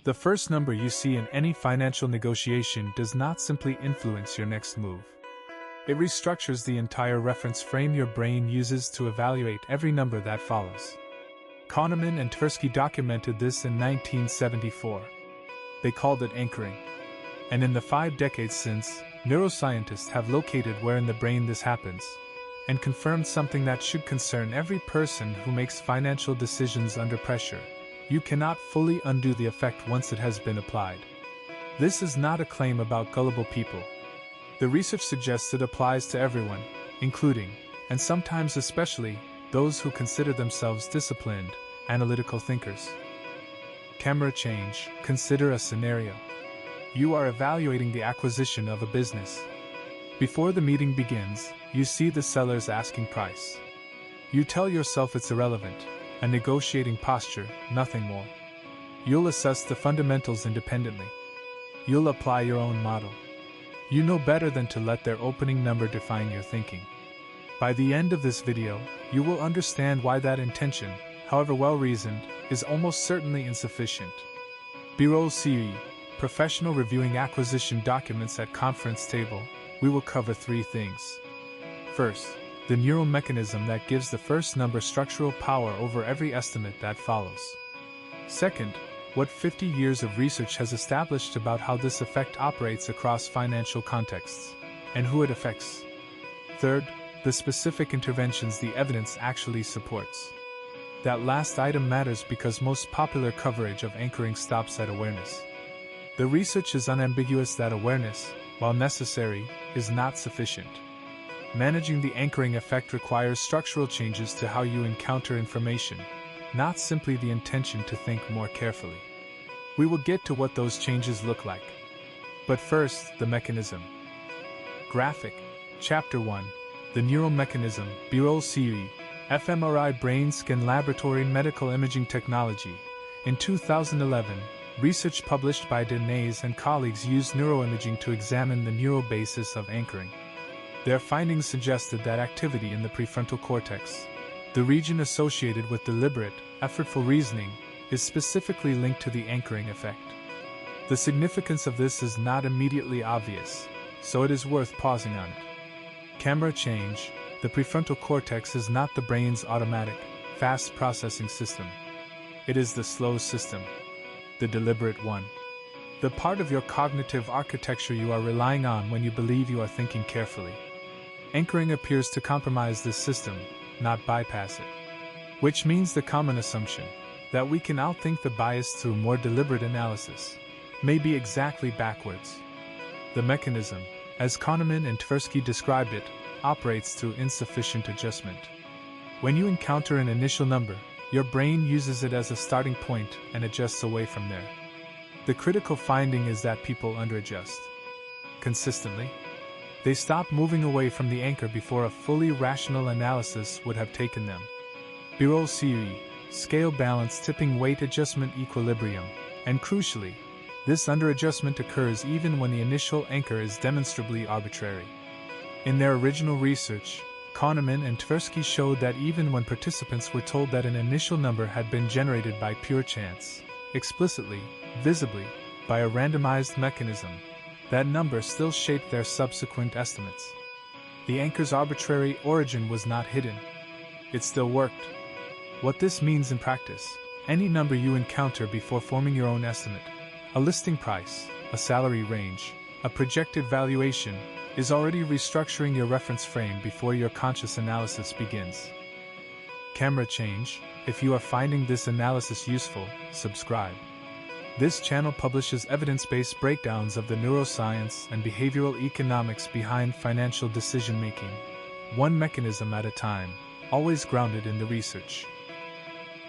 The first number you see in any financial negotiation does not simply influence your next move. It restructures the entire reference frame your brain uses to evaluate every number that follows. Kahneman and Tversky documented this in 1974. They called it anchoring. And in the 5 decades since, neuroscientists have located where in the brain this happens, and confirmed something that should concern every person who makes financial decisions under pressure. You cannot fully undo the effect once it has been applied. This is not a claim about gullible people. The research suggests it applies to everyone, including, and sometimes especially, those who consider themselves disciplined, analytical thinkers. Camera change. Consider a scenario. You are evaluating the acquisition of a business. Before the meeting begins, you see the seller's asking price. You tell yourself it's irrelevant, a negotiating posture, nothing more. You'll assess the fundamentals independently. You'll apply your own model. You know better than to let their opening number define your thinking. By the end of this video, you will understand why that intention, however well-reasoned, is almost certainly insufficient. B-roll CE, professional reviewing acquisition documents at conference table, we will cover 3 things. First, the neural mechanism that gives the first number structural power over every estimate that follows. Second, what 50 years of research has established about how this effect operates across financial contexts, and who it affects. Third, the specific interventions the evidence actually supports. That last item matters because most popular coverage of anchoring stops at awareness. The research is unambiguous that awareness, while necessary, is not sufficient. Managing the anchoring effect requires structural changes to how you encounter information, not simply the intention to think more carefully. We will get to what those changes look like. But first, the mechanism. Graphic. Chapter 1. The neural mechanism, B-roll CE, fMRI brain scan laboratory medical imaging technology. In 2011, research published by Amos and colleagues used neuroimaging to examine the neural basis of anchoring. Their findings suggested that activity in the prefrontal cortex, the region associated with deliberate, effortful reasoning, is specifically linked to the anchoring effect. The significance of this is not immediately obvious, so it is worth pausing on it. Camera change. The prefrontal cortex is not the brain's automatic, fast processing system. It is the slow system, the deliberate one. The part of your cognitive architecture you are relying on when you believe you are thinking carefully. Anchoring appears to compromise this system, not bypass it. Which means the common assumption, that we can outthink the bias through more deliberate analysis, may be exactly backwards. The mechanism, as Kahneman and Tversky described it, operates through insufficient adjustment. When you encounter an initial number, your brain uses it as a starting point and adjusts away from there. The critical finding is that people underadjust. Consistently, they stop moving away from the anchor before a fully rational analysis would have taken them. B-roll CE, scale balance tipping weight adjustment equilibrium, and crucially, this underadjustment occurs even when the initial anchor is demonstrably arbitrary. In their original research, Kahneman and Tversky showed that even when participants were told that an initial number had been generated by pure chance, explicitly, visibly, by a randomized mechanism, that number still shaped their subsequent estimates. The anchor's arbitrary origin was not hidden. It still worked. What this means in practice: any number you encounter before forming your own estimate, a listing price, a salary range, a projected valuation, is already restructuring your reference frame before your conscious analysis begins. Camera change. If you are finding this analysis useful, subscribe. This channel publishes evidence-based breakdowns of the neuroscience and behavioral economics behind financial decision-making, one mechanism at a time, always grounded in the research.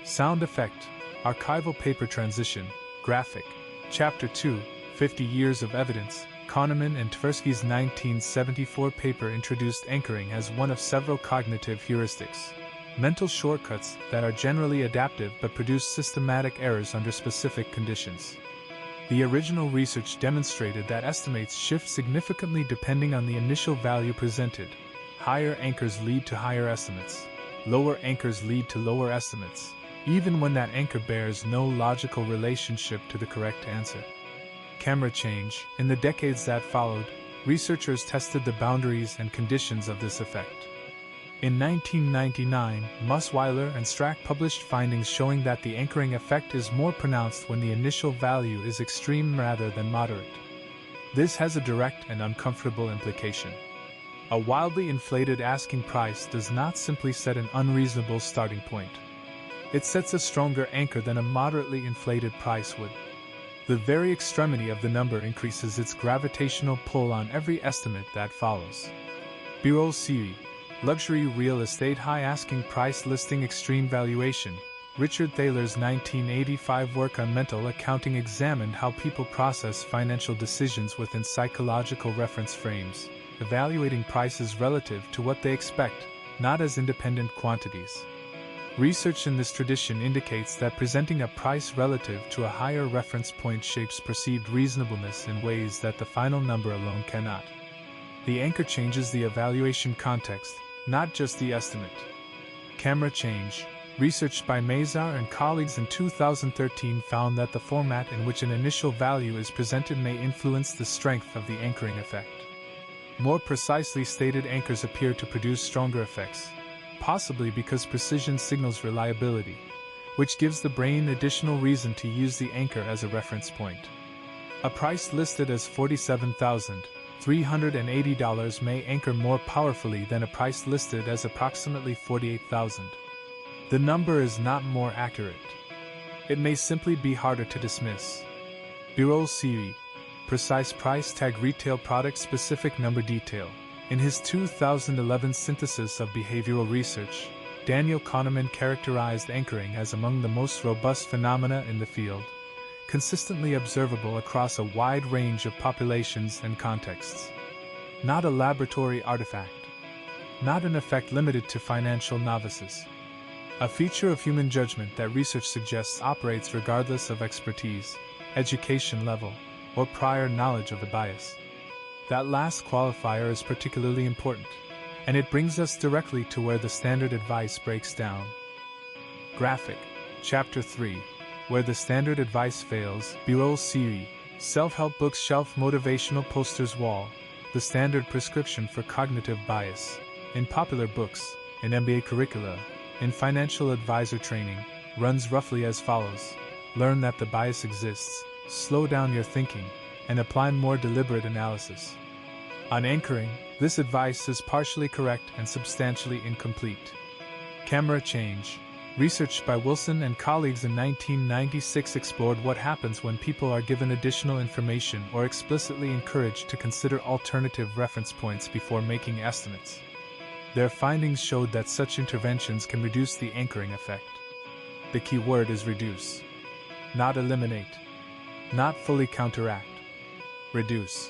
Sound effect. Archival paper transition. Graphic. Chapter 2, 50 Years of Evidence. Kahneman and Tversky's 1974 paper introduced anchoring as one of several cognitive heuristics, mental shortcuts that are generally adaptive but produce systematic errors under specific conditions. The original research demonstrated that estimates shift significantly depending on the initial value presented. Higher anchors lead to higher estimates. Lower anchors lead to lower estimates. even when that anchor bears no logical relationship to the correct answer. Camera change. In the decades that followed, researchers tested the boundaries and conditions of this effect. In 1999, Musweiler and Strack published findings showing that the anchoring effect is more pronounced when the initial value is extreme rather than moderate. This has a direct and uncomfortable implication. A wildly inflated asking price does not simply set an unreasonable starting point. It sets a stronger anchor than a moderately inflated price would. The very extremity of the number increases its gravitational pull on every estimate that follows. Birol Siri, Luxury Real Estate High Asking Price Listing Extreme Valuation. Richard Thaler's 1985 work on mental accounting examined how people process financial decisions within psychological reference frames, evaluating prices relative to what they expect, not as independent quantities. Research in this tradition indicates that presenting a price relative to a higher reference point shapes perceived reasonableness in ways that the final number alone cannot. The anchor changes the evaluation context, not just the estimate. Camera change. Research by Mazar and colleagues in 2013 found that the format in which an initial value is presented may influence the strength of the anchoring effect. More precisely stated, anchors appear to produce stronger effects, possibly because precision signals reliability, which gives the brain additional reason to use the anchor as a reference point. A price listed as $47,380 may anchor more powerfully than a price listed as approximately $48,000. The number is not more accurate. It may simply be harder to dismiss. Birol Siri, Precise Price Tag Retail Product Specific Number Detail. In his 2011 synthesis of behavioral research, Daniel Kahneman characterized anchoring as among the most robust phenomena in the field, consistently observable across a wide range of populations and contexts. Not a laboratory artifact. Not an effect limited to financial novices. A feature of human judgment that research suggests operates regardless of expertise, education level, or prior knowledge of the bias. That last qualifier is particularly important, and it brings us directly to where the standard advice breaks down. Graphic. Chapter 3. Where the standard advice fails. Birol Siri, Self-Help Books Shelf Motivational Posters Wall. The standard prescription for cognitive bias. In popular books, in MBA curricula, in financial advisor training, runs roughly as follows. Learn that the bias exists, slow down your thinking, and apply more deliberate analysis. On anchoring, this advice is partially correct and substantially incomplete. Camera change. Research by Wilson and colleagues in 1996 explored what happens when people are given additional information or explicitly encouraged to consider alternative reference points before making estimates. Their findings showed that such interventions can reduce the anchoring effect. The key word is reduce. Not eliminate. Not fully counteract. Reduce.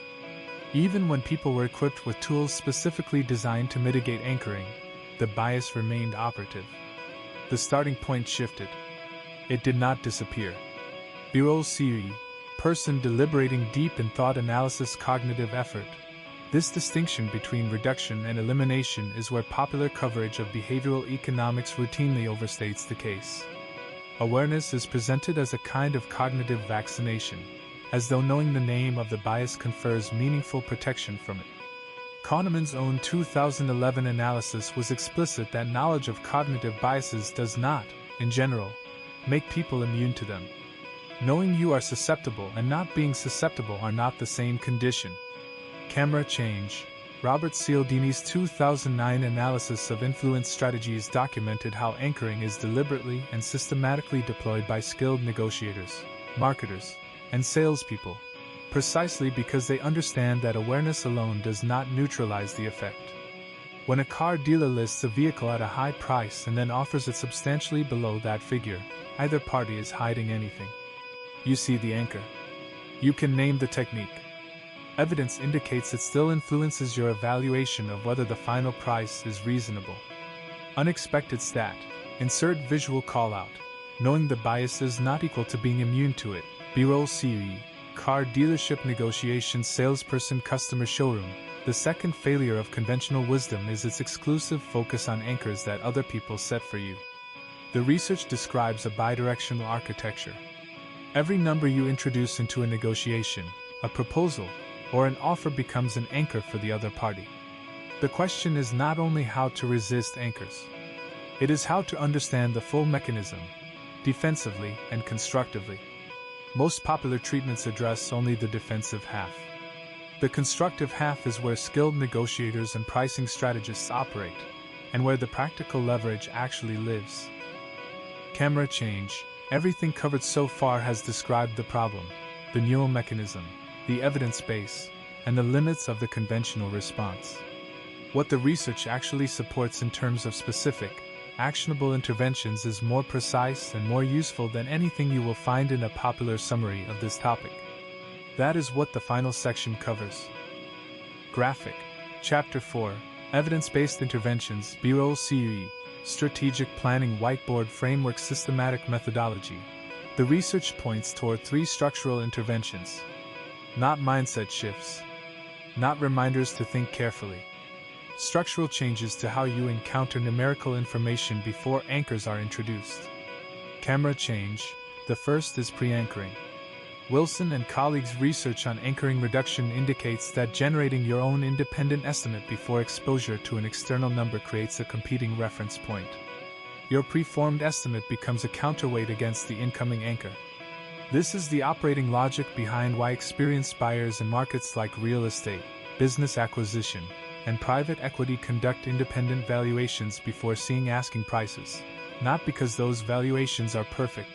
Even when people were equipped with tools specifically designed to mitigate anchoring, the bias remained operative. The starting point shifted. It did not disappear. Birol Siri, person deliberating deep in thought analysis cognitive effort. This distinction between reduction and elimination is where popular coverage of behavioral economics routinely overstates the case. Awareness is presented as a kind of cognitive vaccination, as though knowing the name of the bias confers meaningful protection from it. Kahneman's own 2011 analysis was explicit that knowledge of cognitive biases does not, in general, make people immune to them. Knowing you are susceptible and not being susceptible are not the same condition. Camera change. Robert Cialdini's 2009 analysis of influence strategies documented how anchoring is deliberately and systematically deployed by skilled negotiators, marketers, and salespeople, precisely because they understand that awareness alone does not neutralize the effect. When a car dealer lists a vehicle at a high price and then offers it substantially below that figure, either party is hiding anything. You see the anchor. You can name the technique. Evidence indicates it still influences your evaluation of whether the final price is reasonable. Unexpected stat. Insert visual callout. Knowing the bias is not equal to being immune to it. Birol Siri, car dealership negotiation salesperson customer showroom. The second failure of conventional wisdom is its exclusive focus on anchors that other people set for you. The research describes a bidirectional architecture. Every number you introduce into a negotiation, a proposal, or an offer becomes an anchor for the other party. The question is not only how to resist anchors. It is how to understand the full mechanism, defensively and constructively. Most popular treatments address only the defensive half. The constructive half is where skilled negotiators and pricing strategists operate, and where the practical leverage actually lives. Camera change. Everything covered so far has described the problem, the neural mechanism, the evidence base, and the limits of the conventional response. What the research actually supports in terms of specific, actionable interventions is more precise and more useful than anything you will find in a popular summary of this topic. That is what the final section covers. Graphic. Chapter 4. Evidence-based interventions, B-Roll CUE, Strategic Planning Whiteboard Framework Systematic Methodology. The research points toward 3 structural interventions. Not mindset shifts. Not reminders to think carefully. Structural changes to how you encounter numerical information before anchors are introduced. Camera change. The first is pre-anchoring. Wilson and colleagues' research on anchoring reduction indicates that generating your own independent estimate before exposure to an external number creates a competing reference point. Your preformed estimate becomes a counterweight against the incoming anchor. This is the operating logic behind why experienced buyers in markets like real estate, business acquisition, and private equity conduct independent valuations before seeing asking prices, not because those valuations are perfect,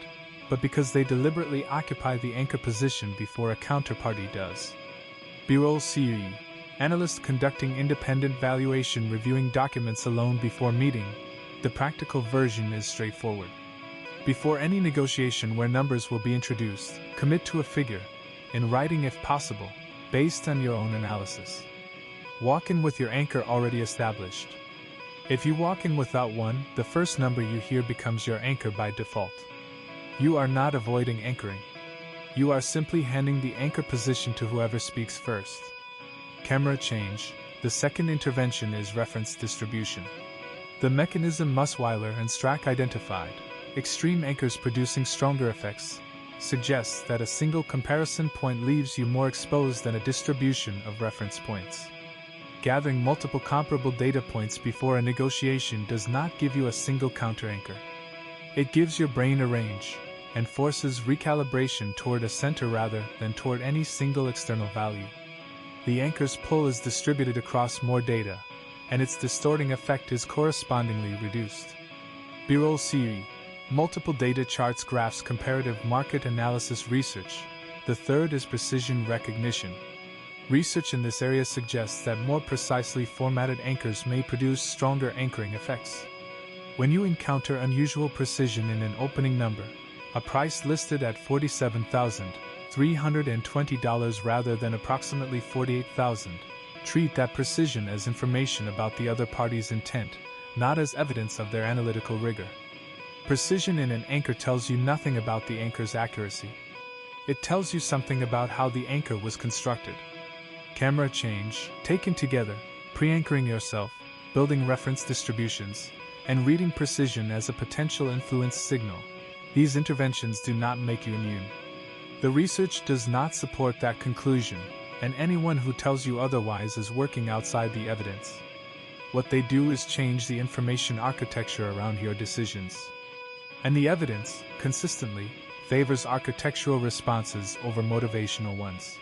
but because they deliberately occupy the anchor position before a counterparty does. B-Roll CUE. Analyst conducting independent valuation reviewing documents alone before meeting. The practical version is straightforward. Before any negotiation where numbers will be introduced, commit to a figure, in writing if possible, based on your own analysis. Walk in with your anchor already established. If you walk in without one, the first number you hear becomes your anchor by default. You are not avoiding anchoring. You are simply handing the anchor position to whoever speaks first. Camera change. The second intervention is reference distribution. The mechanism Musweiler and Strack identified, extreme anchors producing stronger effects, suggests that a single comparison point leaves you more exposed than a distribution of reference points. Gathering multiple comparable data points before a negotiation does not give you a single counter-anchor. It gives your brain a range, and forces recalibration toward a center rather than toward any single external value. The anchor's pull is distributed across more data, and its distorting effect is correspondingly reduced. B-Roll CUE. Multiple data charts, graphs, comparative market analysis research. The third is precision recognition. Research in this area suggests that more precisely formatted anchors may produce stronger anchoring effects. When you encounter unusual precision in an opening number, a price listed at $47,320 rather than approximately $48,000, treat that precision as information about the other party's intent, not as evidence of their analytical rigor. Precision in an anchor tells you nothing about the anchor's accuracy. It tells you something about how the anchor was constructed. Camera change. Taken together, pre-anchoring yourself, building reference distributions, and reading precision as a potential influence signal, these interventions do not make you immune. The research does not support that conclusion, and anyone who tells you otherwise is working outside the evidence. What they do is change the information architecture around your decisions. And the evidence, consistently, favors architectural responses over motivational ones.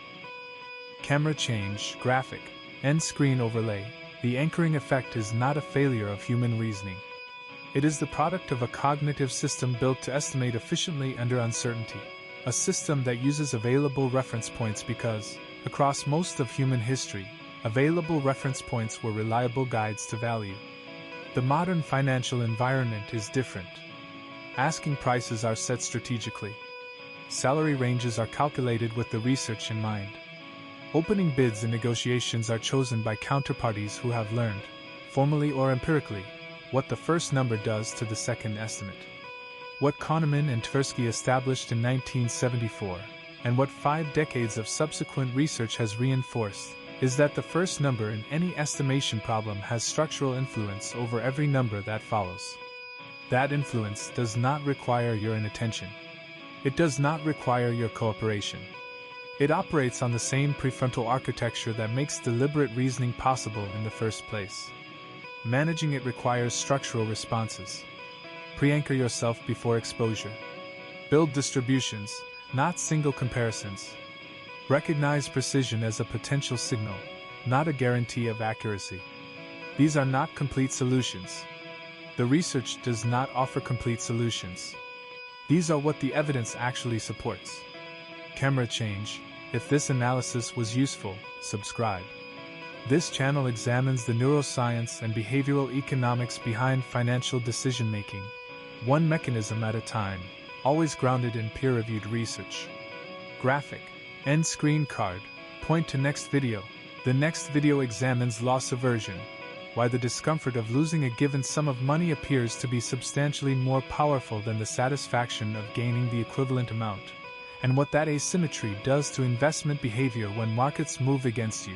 Camera change, graphic, end screen overlay. The anchoring effect is not a failure of human reasoning. It is the product of a cognitive system built to estimate efficiently under uncertainty, a system that uses available reference points because, across most of human history, available reference points were reliable guides to value. The modern financial environment is different. Asking prices are set strategically. Salary ranges are calculated with the research in mind. Opening bids in negotiations are chosen by counterparties who have learned, formally or empirically, what the first number does to the second estimate. What Kahneman and Tversky established in 1974, and what 5 decades of subsequent research has reinforced, is that the first number in any estimation problem has structural influence over every number that follows. That influence does not require your inattention. It does not require your cooperation. It operates on the same prefrontal architecture that makes deliberate reasoning possible in the first place. Managing it requires structural responses. Pre-anchor yourself before exposure. Build distributions, not single comparisons. Recognize precision as a potential signal, not a guarantee of accuracy. These are not complete solutions. The research does not offer complete solutions. These are what the evidence actually supports. Camera change. If this analysis was useful, subscribe. This channel examines the neuroscience and behavioral economics behind financial decision-making, one mechanism at a time, always grounded in peer-reviewed research. Graphic. End screen card. Point to next video. The next video examines loss aversion, why the discomfort of losing a given sum of money appears to be substantially more powerful than the satisfaction of gaining the equivalent amount, and what that asymmetry does to investment behavior when markets move against you.